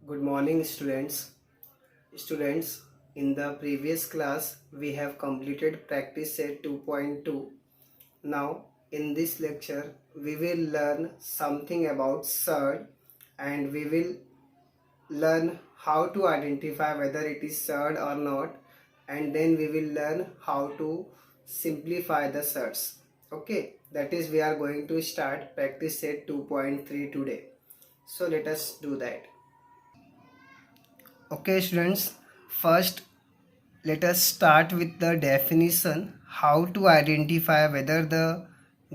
Good morning, students. Students, in the previous class, we have completed practice set 2.2. Now, in this lecture, we will learn something about surd and we will learn how to identify whether it is surd or not, and then we will learn how to simplify the surds. Okay, that is, we are going to start practice set 2.3 today. So, let us do that. Okay, students, first let us start with the definition, how to identify whether the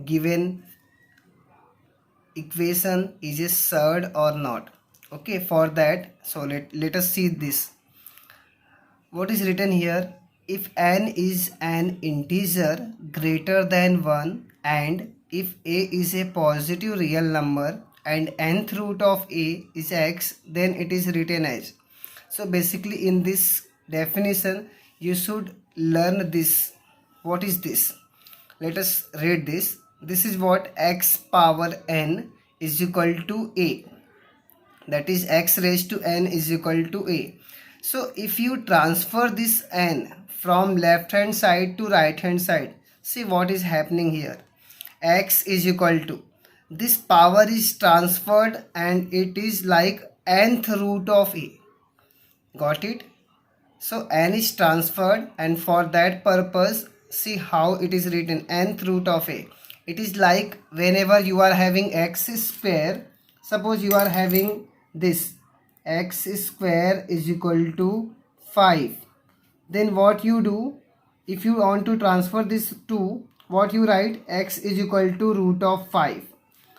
given equation is a surd or not. Okay, for that, so let us see this. What is written here? If n is an integer greater than 1 and if a is a positive real number and nth root of a is x, then it is written as. So basically in this definition you should learn this. What is this? Let us read this. This is what x power n is equal to a, that is x raised to n is equal to a. So if you transfer this n from left hand side to right hand side, see what is happening here. X is equal to, this power is transferred and it is like nth root of a. Got it? So n is transferred and for that purpose, see how it is written, nth root of a. It is like whenever you are having x square, suppose you are having this x square is equal to 5. Then what you do, if you want to transfer this to, what you write, x is equal to root of 5.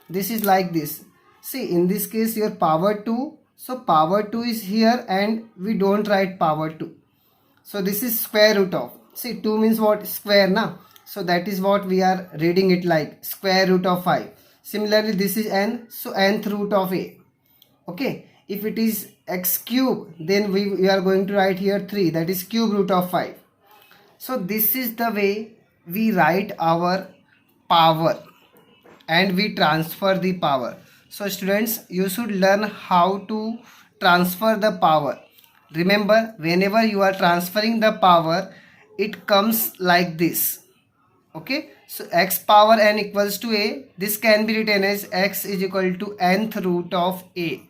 This is like this. See, in this case your power 2, so power 2 is here and we don't write power 2. So this is square root of, see 2 means what, square na, so that is what we are reading it like, square root of 5. Similarly this is n, so nth root of a. Okay, if it is x cube, then we are going to write here 3, that is cube root of 5. So this is the way we write our power and we transfer the power. So students, you should learn how to transfer the power. Remember, whenever you are transferring the power, it comes like this. Okay, so x power n equals to a, this can be written as x is equal to nth root of a.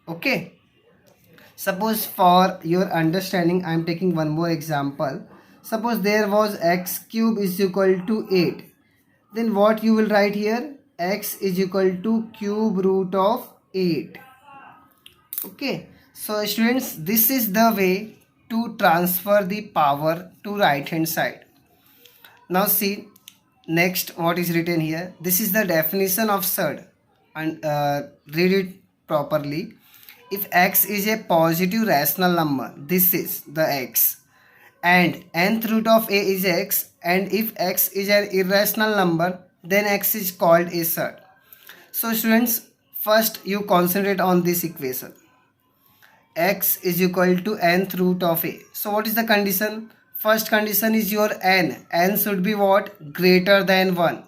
Okay, suppose for your understanding I am taking one more example. Suppose there was x cube is equal to 8, then what you will write here, x is equal to cube root of 8. Okay, so students, this is the way to transfer the power to right hand side. Now see, next what is written here, this is the definition of surd, and read it properly. If x is a positive rational number, this is the x, and nth root of a is x, and if x is an irrational number, then x is called a surd. So students, first you concentrate on this equation, x is equal to nth root of a. So what is the condition? First condition is your n should be what, greater than 1.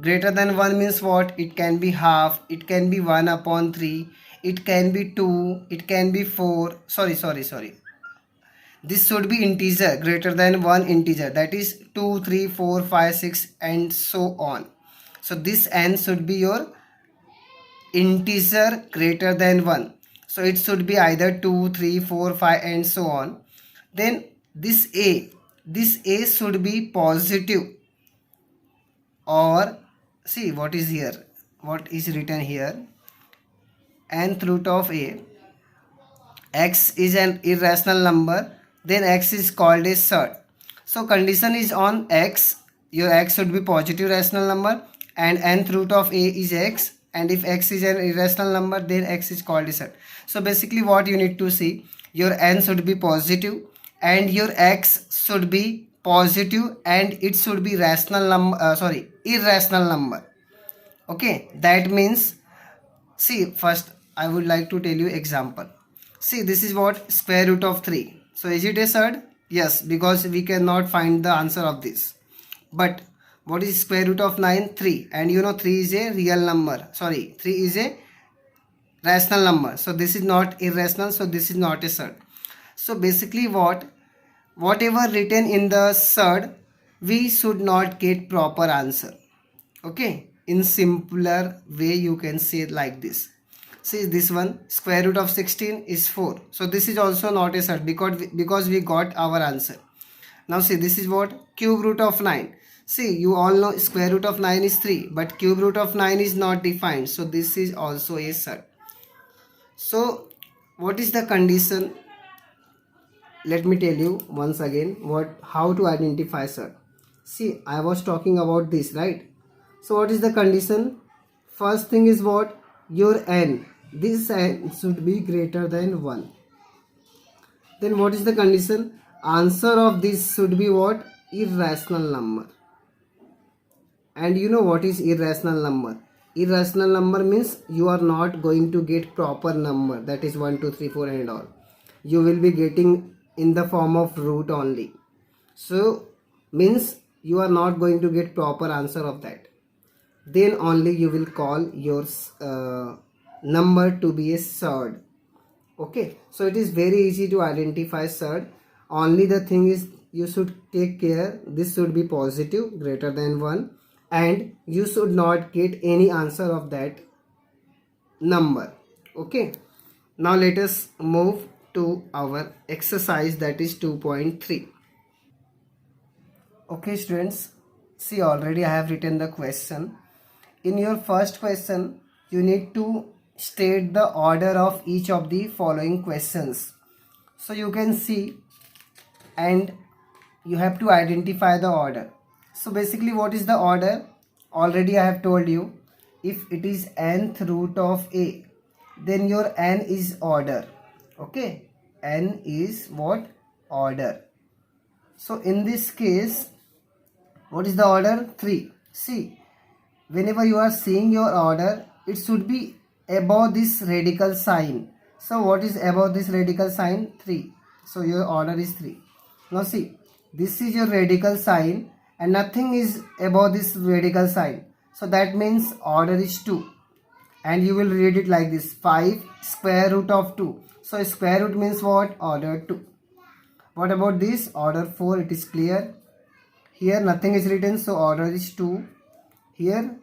Greater than 1 means what, it can be half, it can be 1 upon 3, it can be 2, it can be 4, sorry, this should be integer, greater than 1 integer, that is 2, 3, 4, 5, 6 and so on. So this n should be your integer greater than 1. So it should be either 2, 3, 4, 5 and so on. Then this a should be positive, or see what is here, what is written here, nth root of a, x is an irrational number, then x is called a surd. So condition is on x, your x should be positive rational number and nth root of a is x, and if x is an irrational number, then x is called a surd. So basically what you need to see, your n should be positive and your x should be positive and it should be rational number, irrational number. Okay, that means, see, first I would like to tell you example. See, this is what, square root of 3. So is it a surd? Yes, because we cannot find the answer of this. But what is square root of 9? 3. And you know 3 is a real number. 3 is a rational number. So this is not irrational, so this is not a surd. So basically whatever written in the surd, we should not get proper answer. Okay, in simpler way you can say it like this. See this one, square root of 16 is 4. So this is also not a surd because we got our answer. Now see, this is what? Cube root of 9. See, you all know square root of 9 is 3, but cube root of 9 is not defined. So this is also a surd. So what is the condition? Let me tell you once again how to identify surd. See, I was talking about this, right? So what is the condition? First thing is what? Your n. This n should be greater than 1. Then what is the condition? Answer of this should be what? Irrational number. And you know what is irrational number? Irrational number means you are not going to get proper number, that is 1 2 3 4 and all. You will be getting in the form of root only. So means you are not going to get proper answer of that. Then only you will call your number to be a surd. Okay, so it is very easy to identify surd. Only the thing is you should take care, this should be positive, greater than 1, and you should not get any answer of that number. Okay, now let us move to our exercise, that is 2.3. Okay students, see already I have written the question. In your first question, you need to state the order of each of the following questions. So you can see, and you have to identify the order. So basically what is the order? Already I have told you, if it is nth root of a, then your n is order. Okay, n is what? Order. So in this case, what is the order? 3. See, whenever you are seeing your order, it should be above this radical sign. So what is above this radical sign? 3. So your order is 3. Now see, this is your radical sign and nothing is above this radical sign. So that means order is 2. And you will read it like this, 5 square root of 2. So square root means what? Order 2. What about this? Order 4, it is clear. Here nothing is written, so order is 2. Here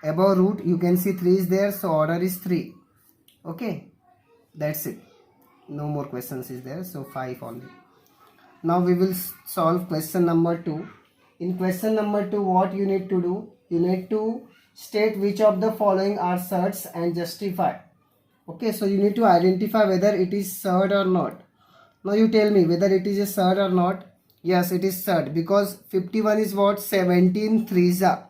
above root you can see 3 is there, so order is 3. Okay, that's it. No more questions is there, so 5 only. Now we will solve question number 2. In question number 2, what you need to do? You need to state which of the following are surds and justify. Okay, so you need to identify whether it is surd or not. Now you tell me whether it is a surd or not. Yes, it is surd because 51 is what? 17 threes are.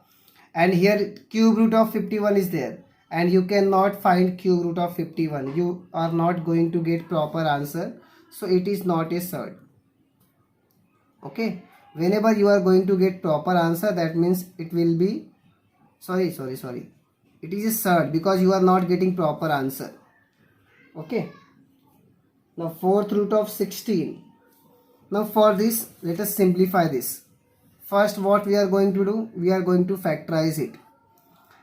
And here cube root of 51 is there. And you cannot find cube root of 51. You are not going to get proper answer. So it is not a surd. Okay. Whenever you are going to get proper answer, that means it will be, sorry. It is a surd because you are not getting proper answer. Okay. Now 4th root of 16. Now for this, let us simplify this. First what we are going to do? We are going to factorize it.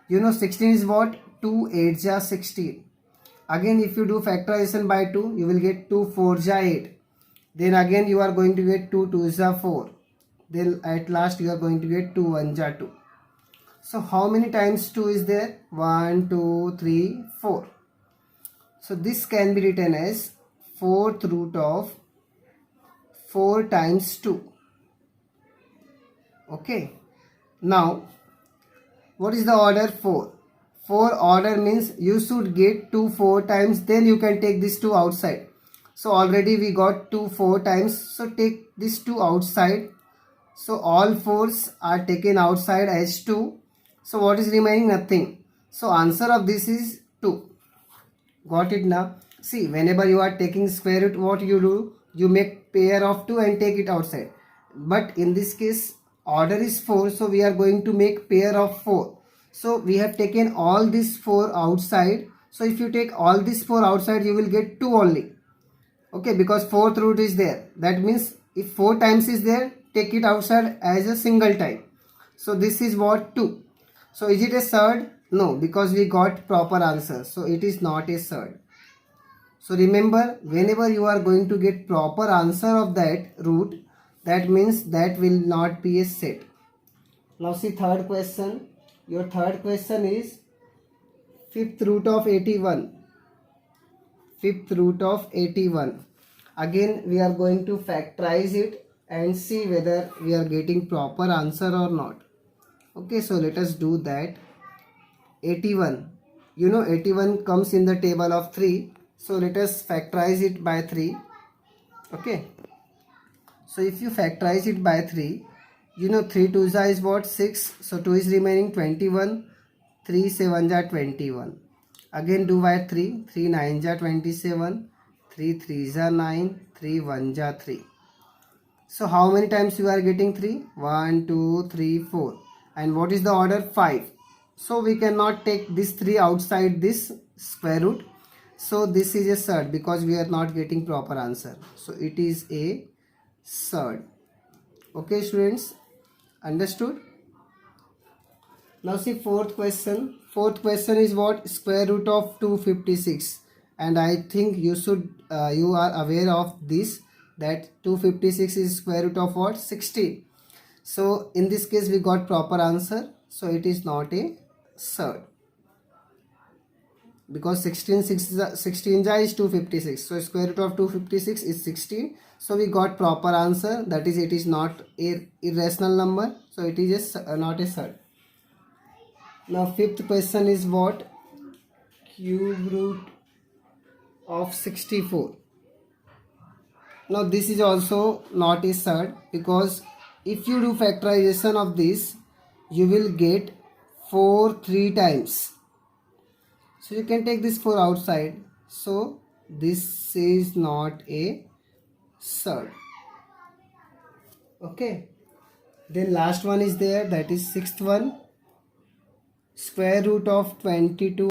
You know 16 is what? 2 8 ja 16. Again if you do factorization by 2, you will get 2 4 ja 8. Then again you are going to get 2 2 ja 4. Then at last you are going to get 2 1 ja 2. So how many times 2 is there? 1 2 3 4. So this can be written as 4th root of 4 times 2. Okay. Now what is the order? 4. 4 order means you should get 2 4 times, then you can take this 2 outside. So already we got 2 4 times, so take this 2 outside. So all 4s are taken outside as 2. So what is remaining? Nothing. So answer of this is 2. Got it now? See, whenever you are taking square root, what you do? You make pair of 2 and take it outside. But in this case, order is 4, so we are going to make pair of 4. So we have taken all these 4 outside. So if you take all these 4 outside, you will get 2 only. Okay, because 4th root is there. That means if 4 times is there, take it outside as a single time. So this is what? 2. So is it a surd? No, because we got proper answer. So it is not a surd. So remember, whenever you are going to get proper answer of that root, that means that will not be a set. Now see third question. Your third question is fifth root of 81. Fifth root of 81. Again we are going to factorize it and see whether we are getting proper answer or not. Okay, so let us do that. 81. You know 81 comes in the table of 3. So let us factorize it by 3. Okay. So if you factorize it by 3, you know 3 2s is what? 6. So 2 is remaining 21. 3 7s are 21. Again do by 3. 3 9s are 27. 3 3s are 9. 3 1s are 3. So how many times you are getting 3? 1, 2, 3, 4. And what is the order? 5. So we cannot take this 3 outside this square root. So this is a surd because we are not getting proper answer. So it is a surd. Okay students, understood? Now see fourth question. Fourth question is what? Square root of 256. And I think you are aware of this, that 256 is square root of what? 16. So in this case we got proper answer. So it is not a surd, because 16 is 256. So square root of 256 is 16. So we got proper answer, that is it is not a irrational number. So it is not a surd. Now fifth question is what? Cube root of 64. Now this is also not a surd, because if you do factorization of this, you will get 4 3 times. So you can take this 4 outside. So this is not a surd. Okay. Then last one is there, that is sixth one. Square root of 22